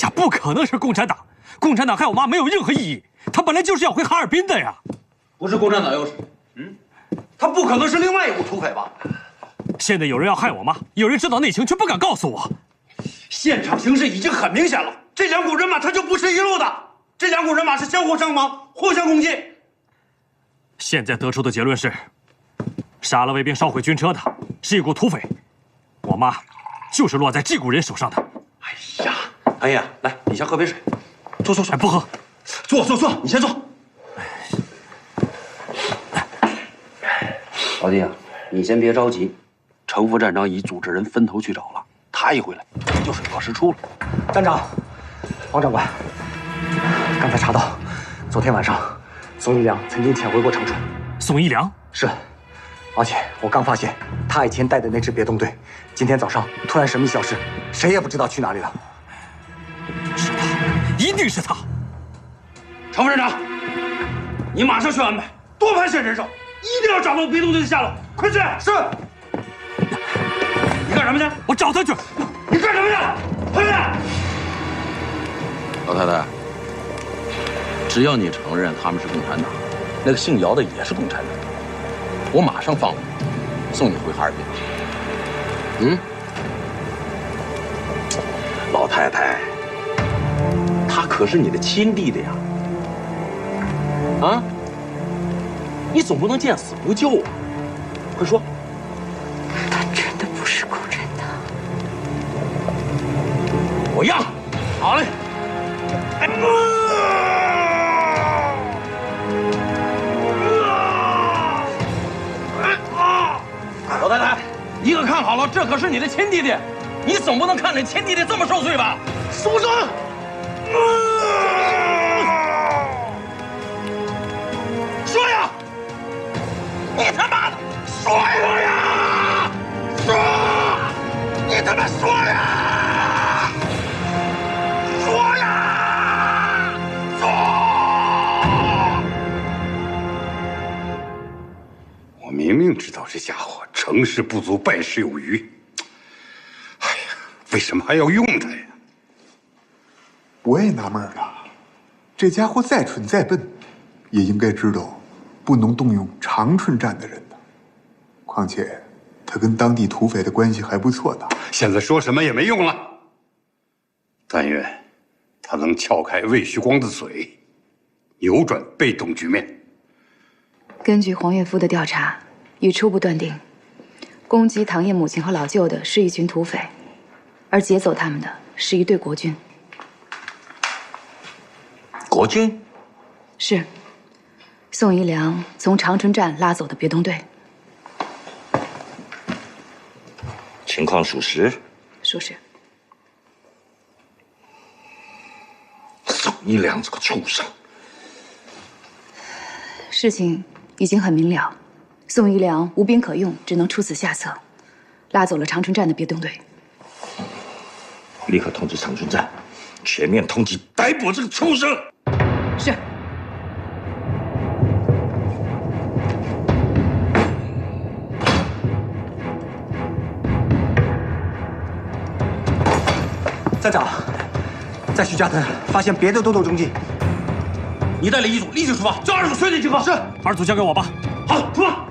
呀，不可能是共产党！共产党害我妈没有任何意义，他本来就是要回哈尔滨的呀。不是共产党又是？他不可能是另外一股土匪吧？现在有人要害我妈，有人知道内情却不敢告诉我。现场形势已经很明显了，这两股人马他就不是一路的，这两股人马是相互伤亡，互相攻击。现在得出的结论是，杀了卫兵、烧毁军车的是一股土匪，我妈就是落在这股人手上的。哎呀，来，你先喝杯水，坐。哎，不喝，坐，你先坐。老弟啊，你先别着急，程副站长已组织人分头去找了，他一回来就水落石出了。站长，王长官，刚才查到，昨天晚上宋一良曾经潜回过长春。宋一良是，而且我刚发现他以前带的那支别动队，今天早上突然神秘消失，谁也不知道去哪里了。是他，一定是他。程副站长，你马上去安排，多派些人手，一定要找到别动队的下落，快去！是。你干什么去？我找他去。你干什么去？快去！老太太，只要你承认他们是共产党，那个姓姚的也是共产党，我马上放你，送你回哈尔滨。老太太，他可是你的亲弟弟呀！啊，你总不能见死不救啊！快说，他真的不是共产党。我要。好嘞。老太太，你可看好了，这可是你的亲弟弟，你总不能看着亲弟弟这么受罪吧？书生，说呀！你他妈的说呀！说！你他妈说呀！说呀！说！我明明知道这家伙成事不足败事有余，哎呀，为什么还要用他呀？我也纳闷了，这家伙再蠢再笨，也应该知道不能动用长春站的人的。况且，他跟当地土匪的关系还不错呢。现在说什么也没用了。但愿他能撬开魏旭光的嘴，扭转被动局面。根据黄岳夫的调查，已初步断定，攻击唐叶母亲和老舅的是一群土匪，而劫走他们的是一队国军。国军是宋一良从长春站拉走的别动队。情况属实。属实。宋一良这个畜生！事情已经很明了，宋一良无兵可用，只能出此下策，拉走了长春站的别动队。立刻通知长春站，全面通缉逮捕这个畜生。是。站长，在徐家屯发现别的豆豆踪迹。你带领一组立即出发，叫二组全体集合。是。二组交给我吧。好，出发。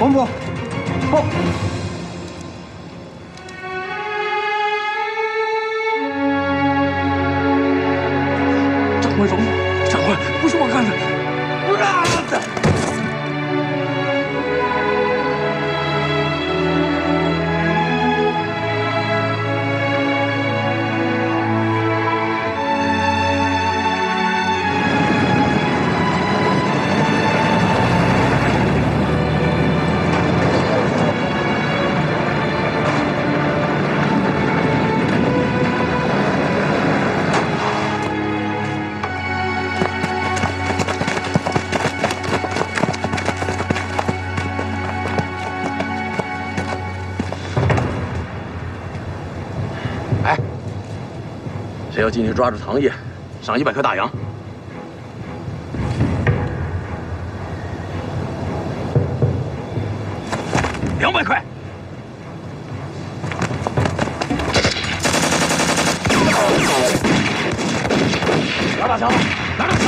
王伯，不。长官饶命！长官，不是我干的。谁要进去抓住唐业，赏100颗大洋。200块。拿大枪了！拿大枪！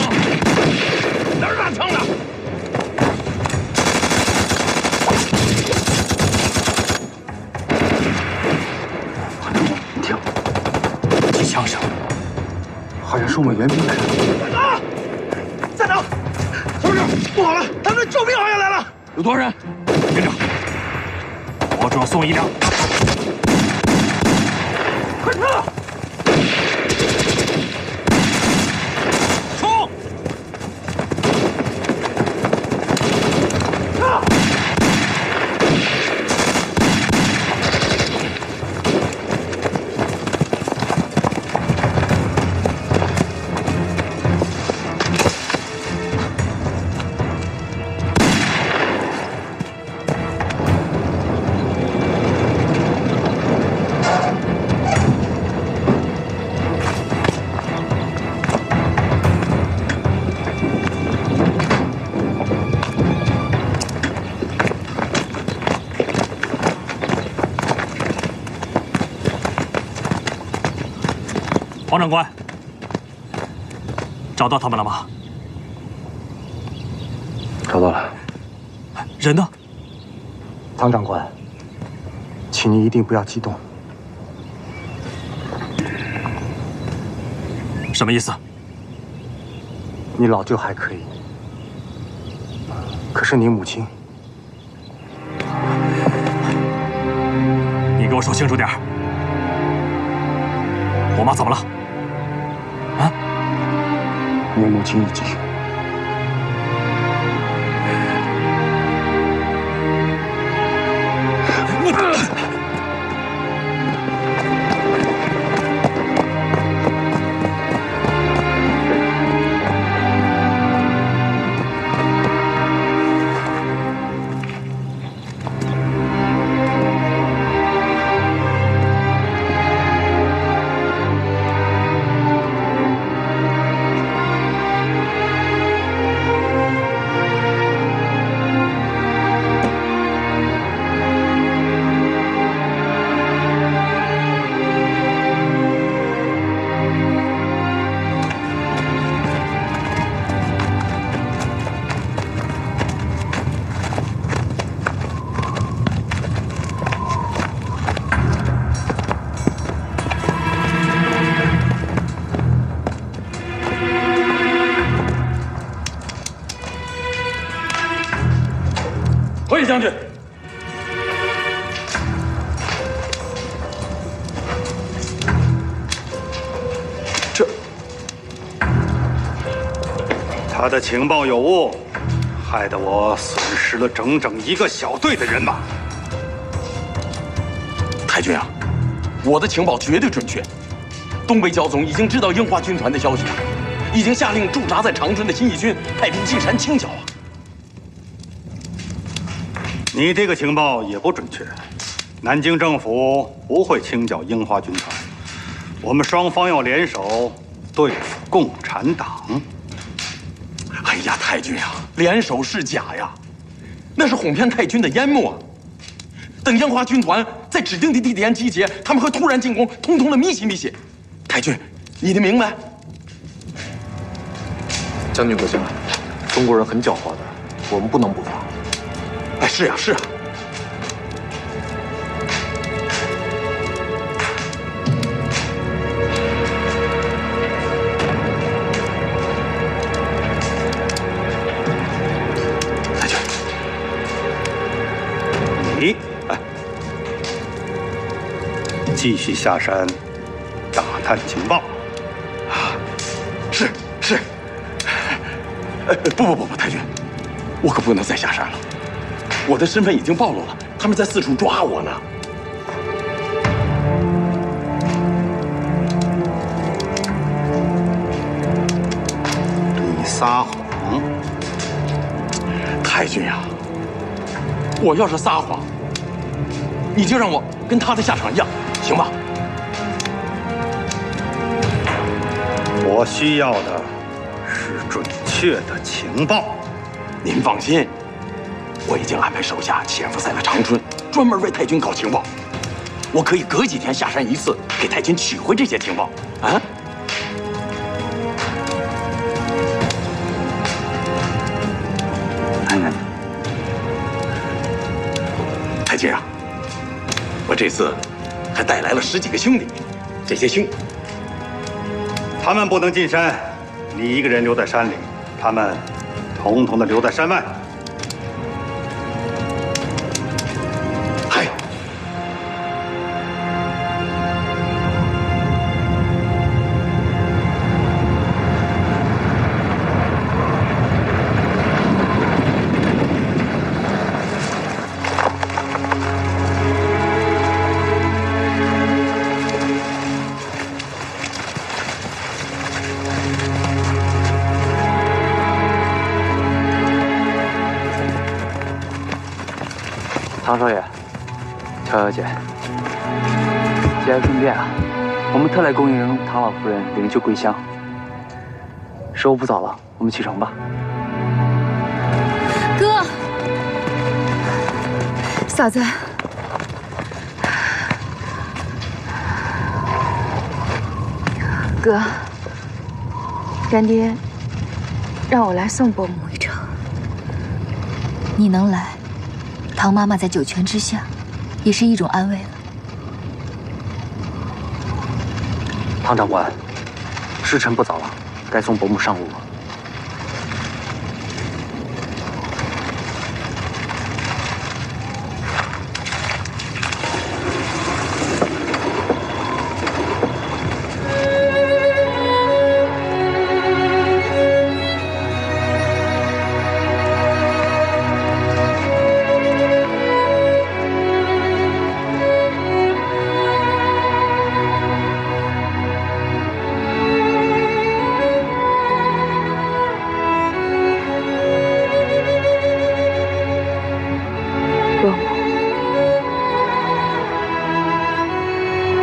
哪儿大枪呢？你听，这枪声。 好像是我们援兵来了！站长，同志，不好了，他们的救兵好像来了！有多少人？连长，我主要送1辆。快撤！冲！撤！黄长官，找到他们了吗？找到了。人呢？唐长官，请您一定不要激动。什么意思？你老舅还可以，可是你母亲，你给我说清楚点儿。我妈怎么了？啊？你母亲已经……回将军，他的情报有误，害得我损失了整整1个小队的人马。太君啊，我的情报绝对准确，东北焦总已经知道樱花军团的消息了，已经下令驻扎在长春的新一军派兵进山清剿啊。你这个情报也不准确，南京政府不会清剿樱花军团，我们双方要联手对付共产党。哎呀，太君啊，联手是假呀，那是哄骗太君的烟幕啊！等樱花军团在指定的地点集结，他们会突然进攻，通通的密袭。太君，你得明白。将军阁下，中国人很狡猾的，我们不能不防。哎，是啊，是啊。太君，你继续下山打探情报。是。不，太君，我可不能再下山了。我的身份已经暴露了，他们在四处抓我呢。你撒谎！太君呀，我要是撒谎，你就让我跟他的下场一样，行吧？我需要的是准确的情报。您放心，我已经安排手下潜伏在了长春，专门为太君搞情报。我可以隔几天下山一次，给太君取回这些情报。啊！太君啊，我这次还带来了10几个兄弟，这些兄弟他们不能进山，你一个人留在山里，他们统统的留在山外。嗨，唐少爷，乔小姐，节哀顺变啊！我们特来恭迎唐老夫人灵柩归乡。时候不早了，我们启程吧。哥，嫂子，哥，干爹让我来送伯母一程。你能来，唐妈妈在九泉之下，也是一种安慰了。唐长官，时辰不早了，该送伯母上路了。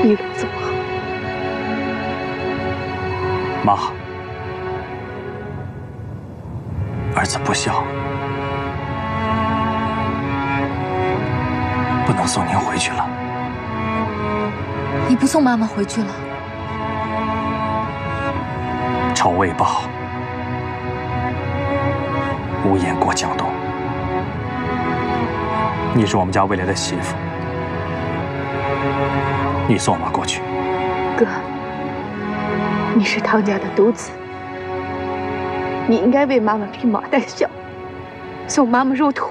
一人走好。妈，儿子不孝，不能送您回去了。你不送妈妈回去了？仇未报，无颜过江东。你是我们家未来的媳妇，你送我过去。哥，你是唐家的独子，你应该为妈妈披麻戴孝，送妈妈入土。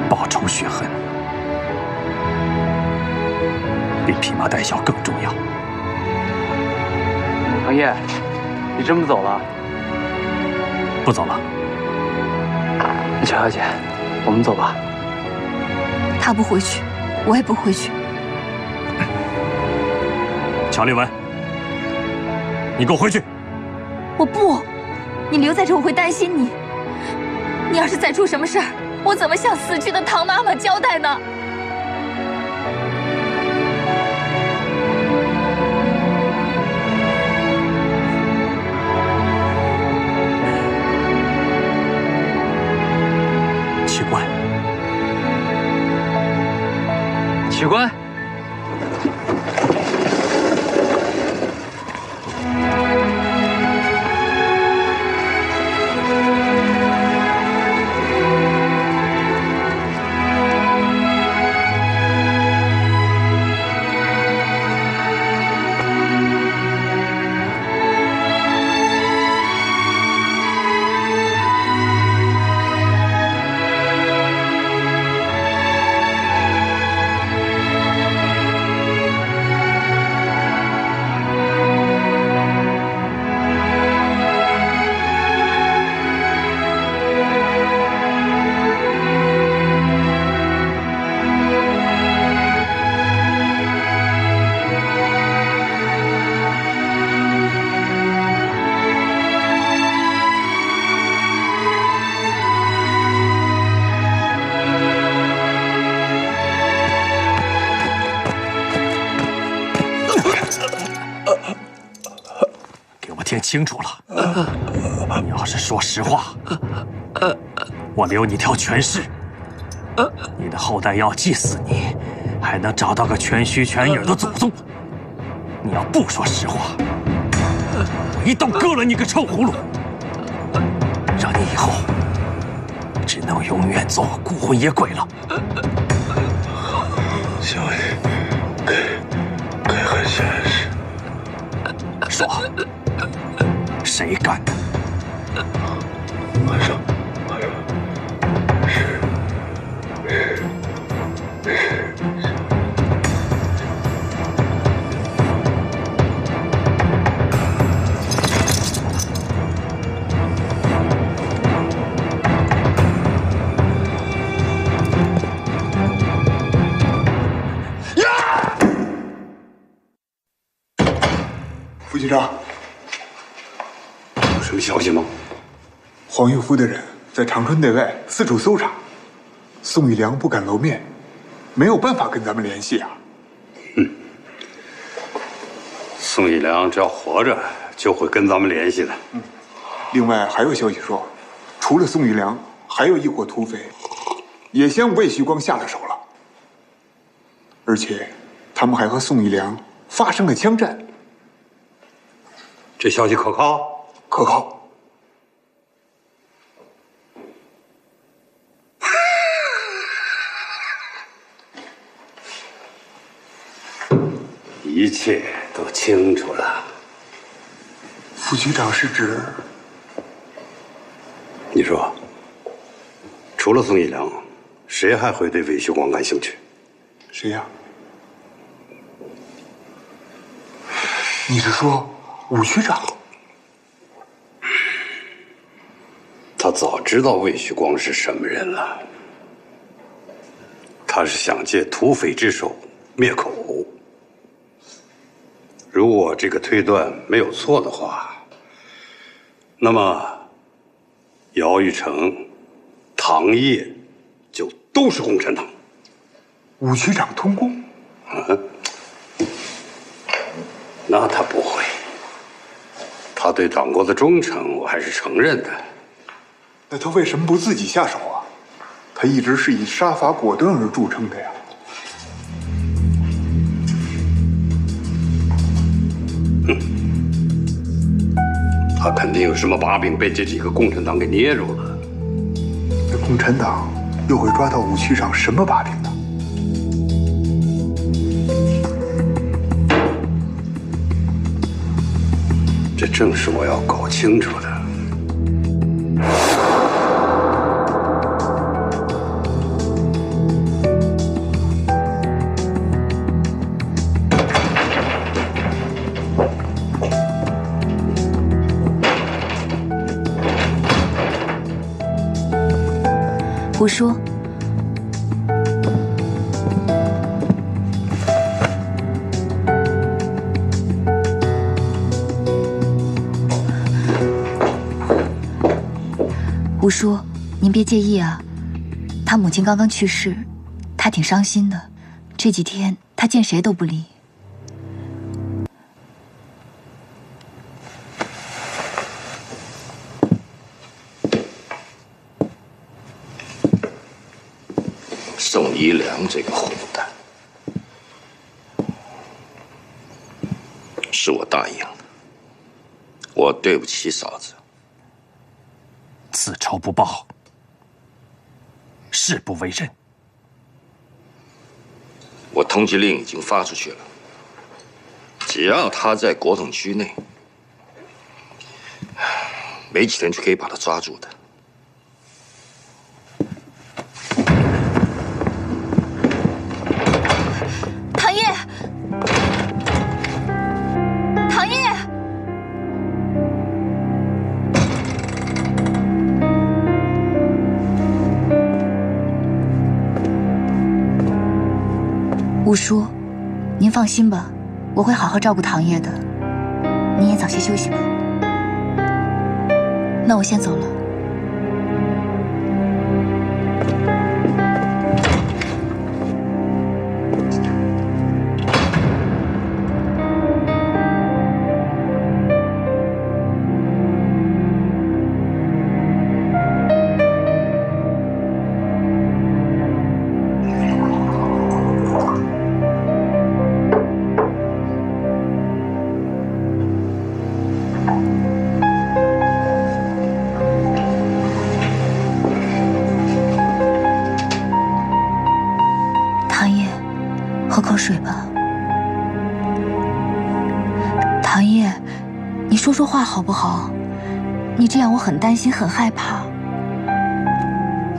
报仇雪恨，比披麻戴孝更重要。唐烨，你真不走了？不走了。乔小姐，我们走吧。他不回去，我也不回去。乔丽文，你给我回去！我不，你留在这我会担心你。你要是再出什么事儿，我怎么向死去的唐妈妈交代呢？奇怪，取关。清楚了。你要是说实话，我留你条全尸。你的后代要祭祀你，还能找到个全须全影的祖宗。你要不说实话，我一刀割了你个臭葫芦，让你以后只能永远做孤魂野鬼了。小爷，该还现实。说，谁干的？马上，是。副局长，有什么消息吗？黄玉夫的人在长春内外四处搜查，宋玉良不敢露面，没有办法跟咱们联系啊。宋玉良只要活着，就会跟咱们联系的。另外还有消息说，除了宋玉良，还有一伙土匪也向魏旭光下了手了，而且他们还和宋玉良发生了枪战。这消息可靠？可靠。一切都清楚了。副局长是指？你说，除了宋一良，谁还会对魏旭光感兴趣？谁呀？你是说武局长？他早知道魏旭光是什么人了。他是想借土匪之手灭口。如果这个推断没有错的话，那么姚玉成、唐烨就都是共产党。武局长通共？那他不会。他对党国的忠诚，我还是承认的。那他为什么不自己下手啊？他一直是以杀伐果断而著称的呀。他肯定有什么把柄被这几个共产党给捏住了。那共产党又会抓到武局长什么把柄呢？这正是我要搞清楚的。胡说！胡叔，您别介意啊。他母亲刚刚去世，他挺伤心的。这几天他见谁都不离。宋一良这个混蛋，是我答应的，我对不起嫂子。此仇不报，誓不为人。我通缉令已经发出去了，只要他在国统区内，没几天就可以把他抓住的。唐烨，唐烨，吴叔，您放心吧，我会好好照顾唐烨的。您也早些休息吧。那我先走了。好水吧。唐烨，你说说话好不好？你这样我很担心，很害怕。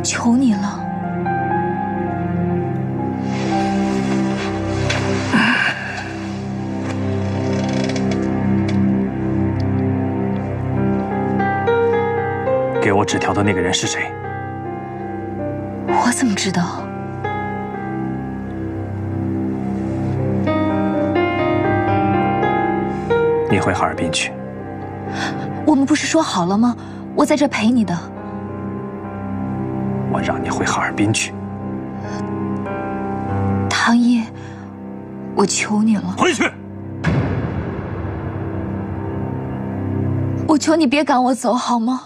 求你了。给我纸条的那个人是谁？我怎么知道？你回哈尔滨去。我们不是说好了吗？我在这陪你的。我让你回哈尔滨去。唐烨，我求你了，回去！我求你别赶我走好吗？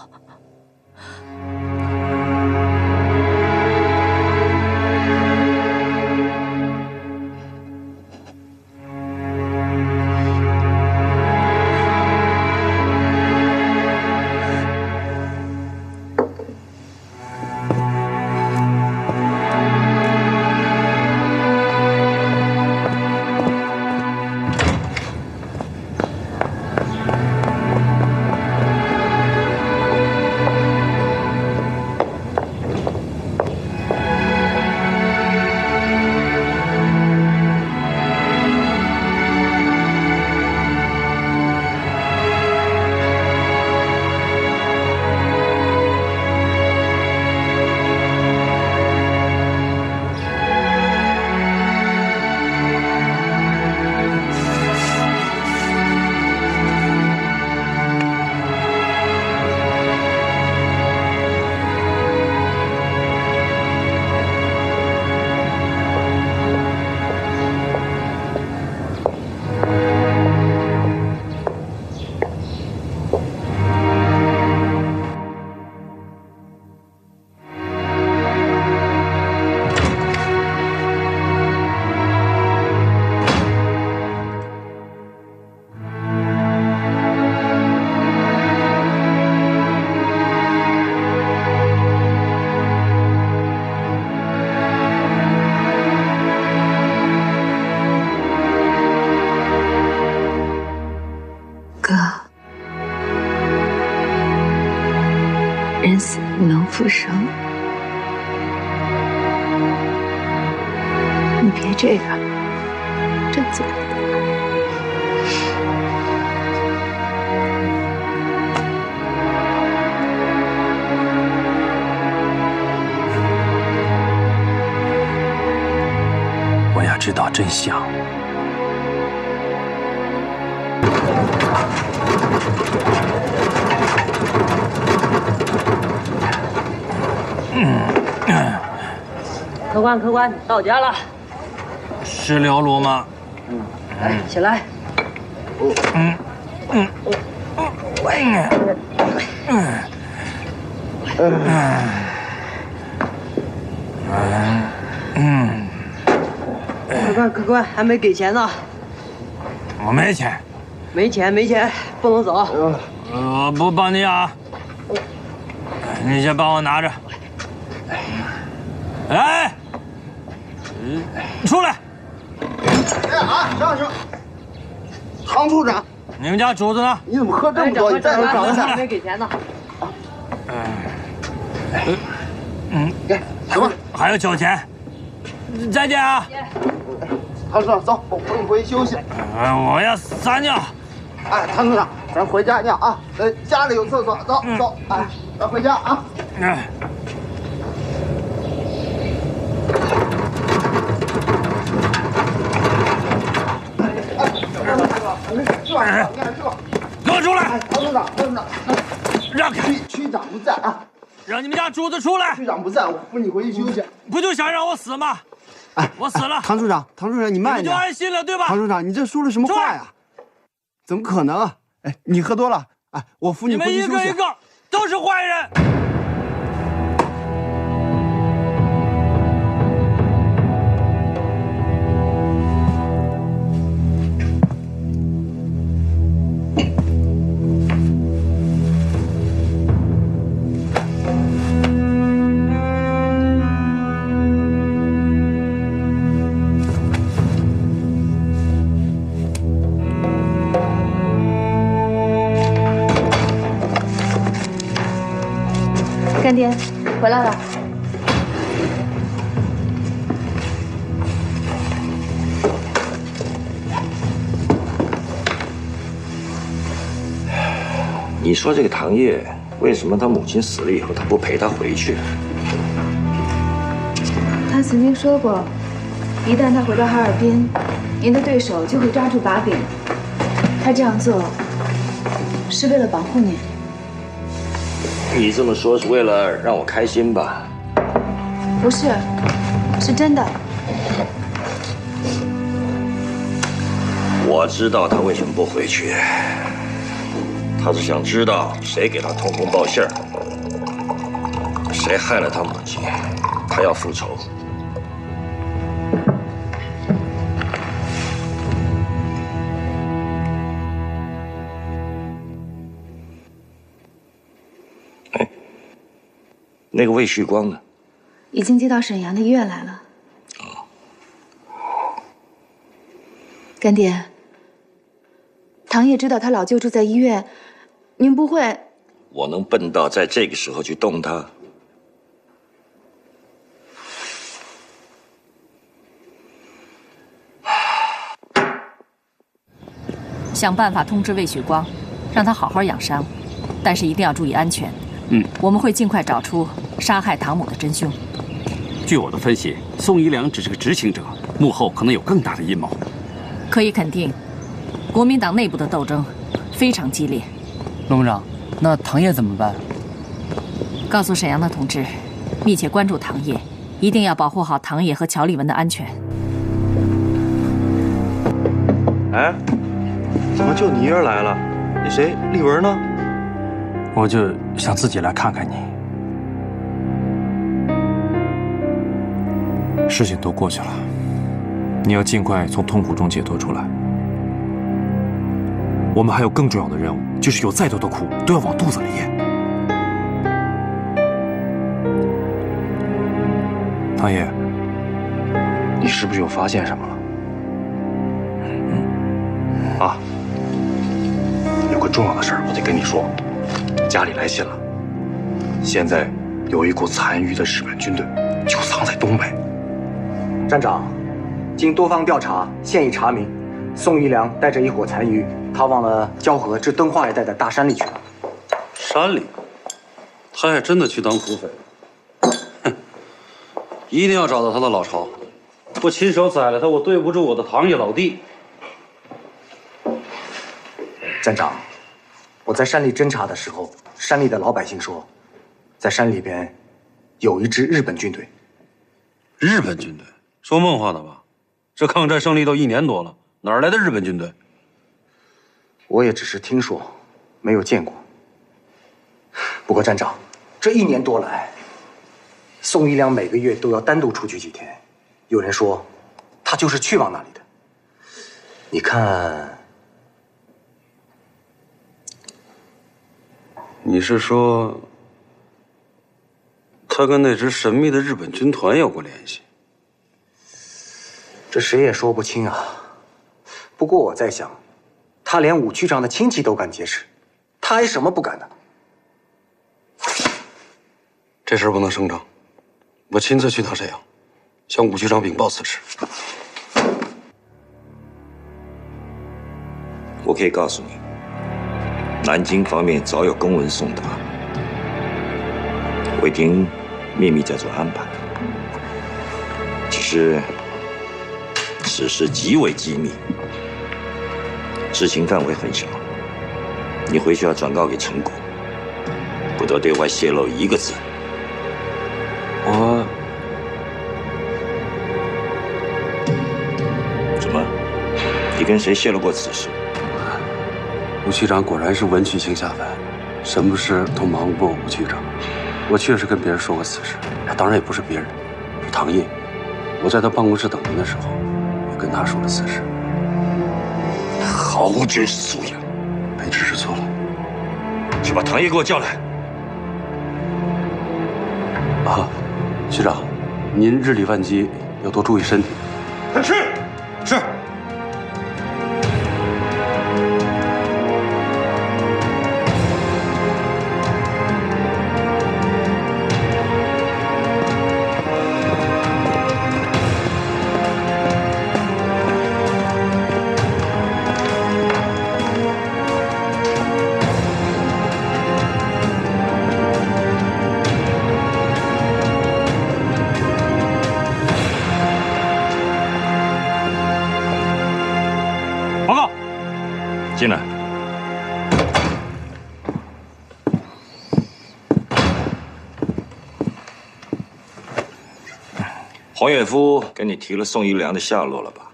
人死不能复生，你别这样，振作一点。我要知道真相。客官，到家了。是刘鲁吗？来，起来。客官，还没给钱呢。我没钱。没钱，不能走。我不帮你啊，你先帮我拿着。哎，出来！哎啊，上！唐处长，你们家主子呢？你怎么喝这么多？你再给我找个还没给钱呢。什么？还有酒钱。再见啊！唐处长，走，我扶你回去休息。我要撒尿。哎，唐处长，咱回家尿啊。家里有厕所，走。哎，咱回家啊。给我出来！唐处长，让开！区长不在啊，让你们家主子出来！区长不在，我扶你回去休息。不就想让我死吗？哎，我死了。唐处长，你慢一点。你就安心了，对吧？唐处长，你这说了什么话呀？怎么可能啊？哎，你喝多了。哎，我扶你回去休息。你们一个一个都是坏人。干爹，回来了。你说这个唐烨，为什么他母亲死了以后，他不陪他回去？他曾经说过，一旦他回到哈尔滨，您的对手就会抓住把柄。他这样做，是为了保护您。你这么说是为了让我开心吧？不是，是真的。我知道他为什么不回去，他是想知道谁给他通风报信儿，谁害了他母亲，他要复仇。哎，那个魏旭光呢？已经接到沈阳的医院来了。干爹，唐烨知道他老舅住在医院，您不会？我能笨到在这个时候去动他？想办法通知魏旭光，让他好好养伤，但是一定要注意安全。我们会尽快找出杀害唐某的真凶。据我的分析，宋一良只是个执行者，幕后可能有更大的阴谋。可以肯定，国民党内部的斗争非常激烈。龙长，那唐烨怎么办？告诉沈阳的同志，密切关注唐烨，一定要保护好唐烨和乔丽文的安全。哎，怎么就你一人来了？那谁，丽文呢？我就想自己来看看你。事情都过去了，你要尽快从痛苦中解脱出来。我们还有更重要的任务，就是有再多的苦都要往肚子里咽。唐烨，你是不是又发现什么了？啊，有个重要的事儿我得跟你说，家里来信了，现在有一股残余的日本军队就藏在东北。站长，经多方调查，现已查明，宋一良带着一伙残余逃往了蛟河至敦化一带的大山里去了。山里，他还真的去当土匪了。哼，一定要找到他的老巢，不亲手宰了他，我对不住我的唐烨老弟。站长，我在山里侦查的时候，山里的老百姓说，在山里边有一支日本军队。日本军队？说梦话呢吧？这抗战胜利都1年多了，哪儿来的日本军队？我也只是听说，没有见过。不过站长，这1年多来，宋一良每个月都要单独出去几天，有人说，他就是去往那里的。你看，你是说，他跟那支神秘的日本军团有过联系？这谁也说不清啊。不过我在想，他连武区长的亲戚都敢劫持，他还什么不敢呢？这事儿不能声张，我亲自去趟沈阳，向武局长禀报此事。我可以告诉你，南京方面早有公文送达，我已经秘密在做安排，只是此事极为机密，知情范围很小。你回去要转告给陈果，不得对外泄露1个字。我怎么？你跟谁泄露过此事？武局长果然是文曲星下凡，什么事都瞒不过武局长。我确实跟别人说过此事，当然也不是别人，是唐烨。我在他办公室等您的时候，也跟他说了此事。毫无军事素养，被指示错了。去把唐烨给我叫来。啊，局长，您日理万机，要多注意身体。是。是。黄远夫跟你提了宋一良的下落了吧？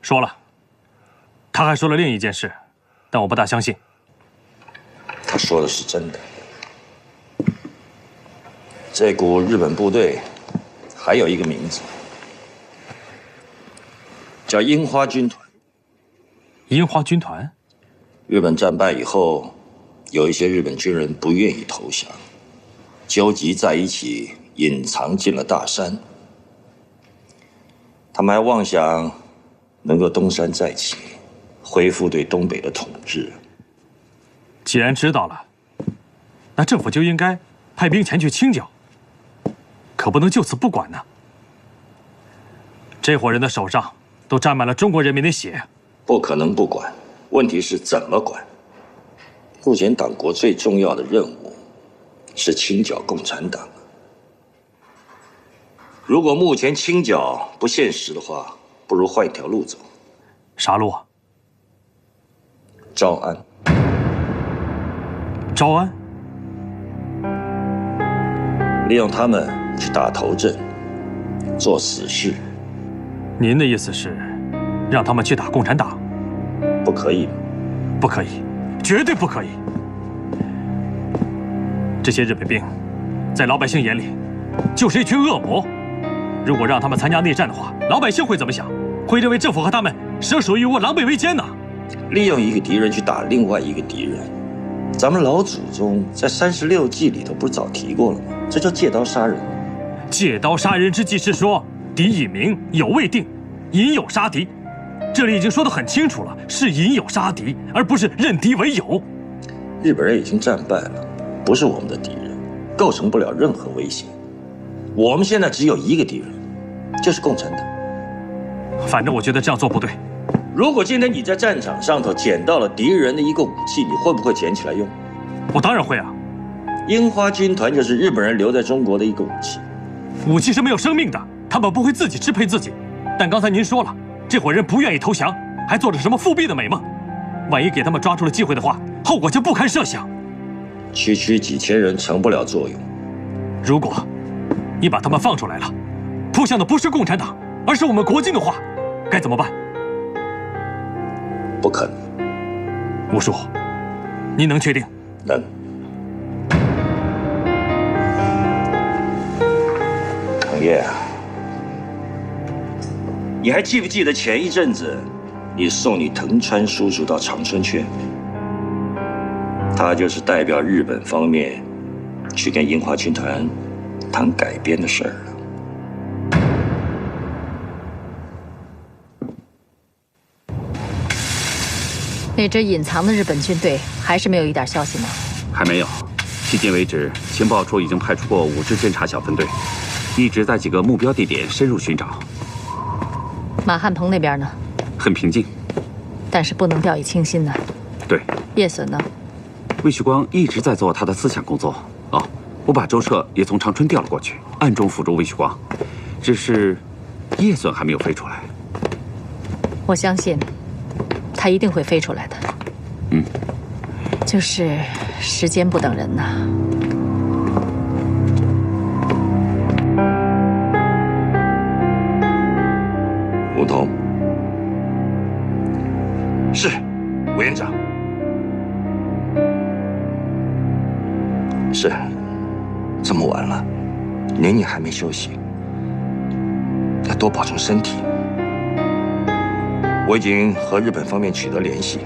说了，他还说了另一件事，但我不大相信。他说的是真的。这股日本部队还有一个名字，叫樱花军团。樱花军团？日本战败以后，有一些日本军人不愿意投降，纠集在一起，隐藏进了大山。他们还妄想能够东山再起，恢复对东北的统治。既然知道了，那政府就应该派兵前去清剿，可不能就此不管呢。这伙人的手上都沾满了中国人民的血，不可能不管，问题是怎么管。目前党国最重要的任务是清剿共产党。如果目前清剿不现实的话，不如换一条路走。啥路啊？招安。招安？利用他们去打头阵，做死事。您的意思是，让他们去打共产党？不可以。不可以，绝对不可以。这些日本兵，在老百姓眼里，就是一群恶魔。如果让他们参加内战的话，老百姓会怎么想？会认为政府和他们蛇鼠一窝，狼狈为奸呢？利用一个敌人去打另外一个敌人，咱们老祖宗在36计里头不是早提过了吗？这叫借刀杀人。借刀杀人之计是说，敌已明，有未定，引有杀敌。这里已经说得很清楚了，是引有杀敌，而不是认敌为友。日本人已经战败了，不是我们的敌人，构成不了任何威胁。我们现在只有一个敌人，就是共产党。反正我觉得这样做不对。如果今天你在战场上头捡到了敌人的一个武器，你会不会捡起来用？我当然会啊。樱花军团就是日本人留在中国的一个武器。武器是没有生命的，他们不会自己支配自己。但刚才您说了，这伙人不愿意投降，还做着什么复辟的美梦。万一给他们抓住了机会的话，后果就不堪设想。区区几千人成不了作用。如果你把他们放出来了，扑向的不是共产党，而是我们国军的话，该怎么办？不可能。吴叔，您能确定？能。唐烨啊，你还记不记得前一阵子，你送你藤川叔叔到长春去？他就是代表日本方面去跟樱花军团谈改编的事儿了。那支隐藏的日本军队还是没有一点消息吗？还没有。迄今为止，情报处已经派出过5支侦察小分队，一直在几个目标地点深入寻找。马汉鹏那边呢？很平静，但是不能掉以轻心呢。对。叶隼呢？魏旭光一直在做他的思想工作。哦，我把周彻也从长春调了过去，暗中辅助魏旭光。只是叶隼还没有飞出来。我相信他一定会飞出来的。嗯，就是时间不等人呐。吴桐。是，委员长。是，这么晚了，您也还没休息，要多保重身体。我已经和日本方面取得联系，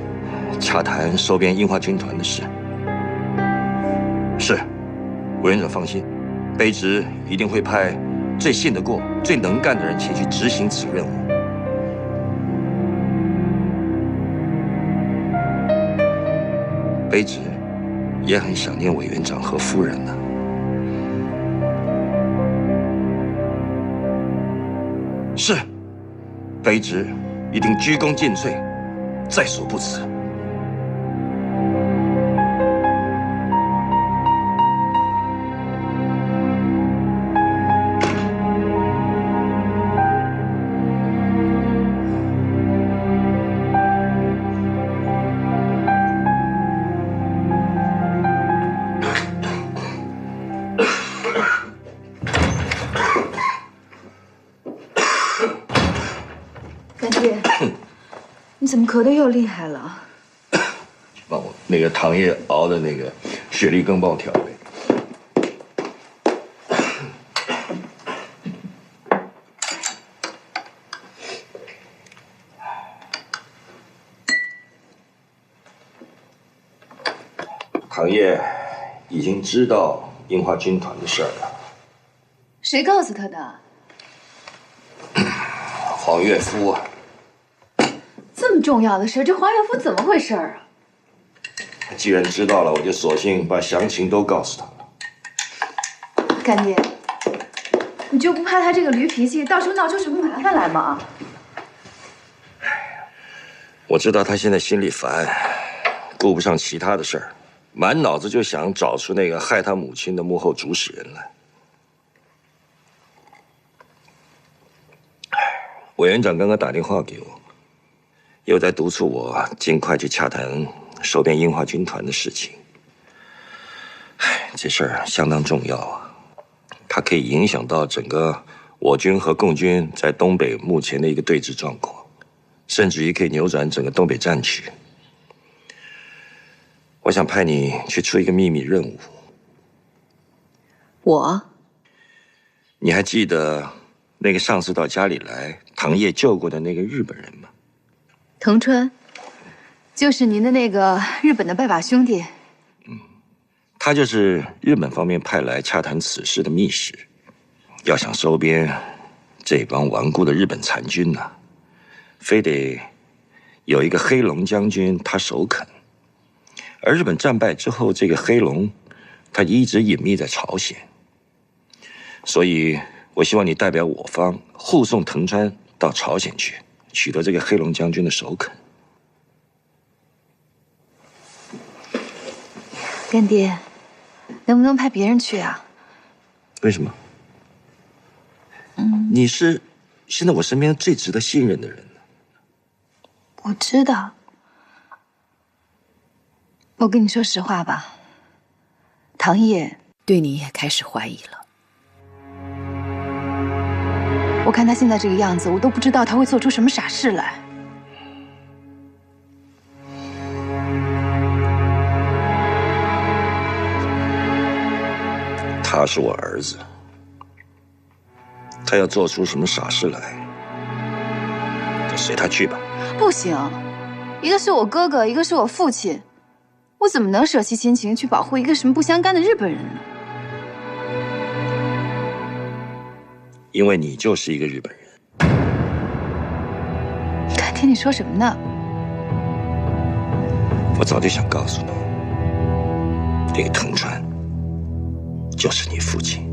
洽谈收编樱花军团的事。是，委员长放心，卑职一定会派最信得过、最能干的人前去执行此任务。卑职也很想念委员长和夫人呢。是，卑职一定鞠躬尽瘁，在所不辞。你怎么咳得又厉害了？帮我那个糖叶熬的那个雪梨羹帮我调一杯。糖叶已经知道樱花军团的事儿了。谁告诉他的？黄岳夫啊。这么重要的事，这黄岳夫怎么回事啊？既然知道了，我就索性把详情都告诉他了。干爹，你就不怕他这个驴脾气，到时候闹出什么麻烦来吗？我知道他现在心里烦，顾不上其他的事儿，满脑子就想找出那个害他母亲的幕后主使人来。委员长刚刚打电话给我，又在督促我尽快去洽谈收编樱花军团的事情。这事儿相当重要啊，它可以影响到整个我军和共军在东北目前的一个对峙状况，甚至于可以扭转整个东北战区。我想派你去出一个秘密任务。我？你还记得那个上次到家里来唐叶救过的那个日本人吗？藤川，就是您的那个日本的拜把兄弟。他就是日本方面派来洽谈此事的密使。要想收编这帮顽固的日本残军呢，非得有一个黑龙将军他首肯。而日本战败之后，这个黑龙他一直隐秘在朝鲜，所以我希望你代表我方护送藤川到朝鲜去，取得这个黑龙将军的首肯。干爹，能不能派别人去啊？为什么？你是现在我身边最值得信任的人。我知道。我跟你说实话吧，唐叶对你也开始怀疑了。我看他现在这个样子，我都不知道他会做出什么傻事来。他是我儿子，他要做出什么傻事来，就随他去吧。不行，一个是我哥哥，一个是我父亲，我怎么能舍弃亲情去保护一个什么不相干的日本人呢？因为你就是一个日本人。干爹，你说什么呢？我早就想告诉你，那个藤川就是你父亲。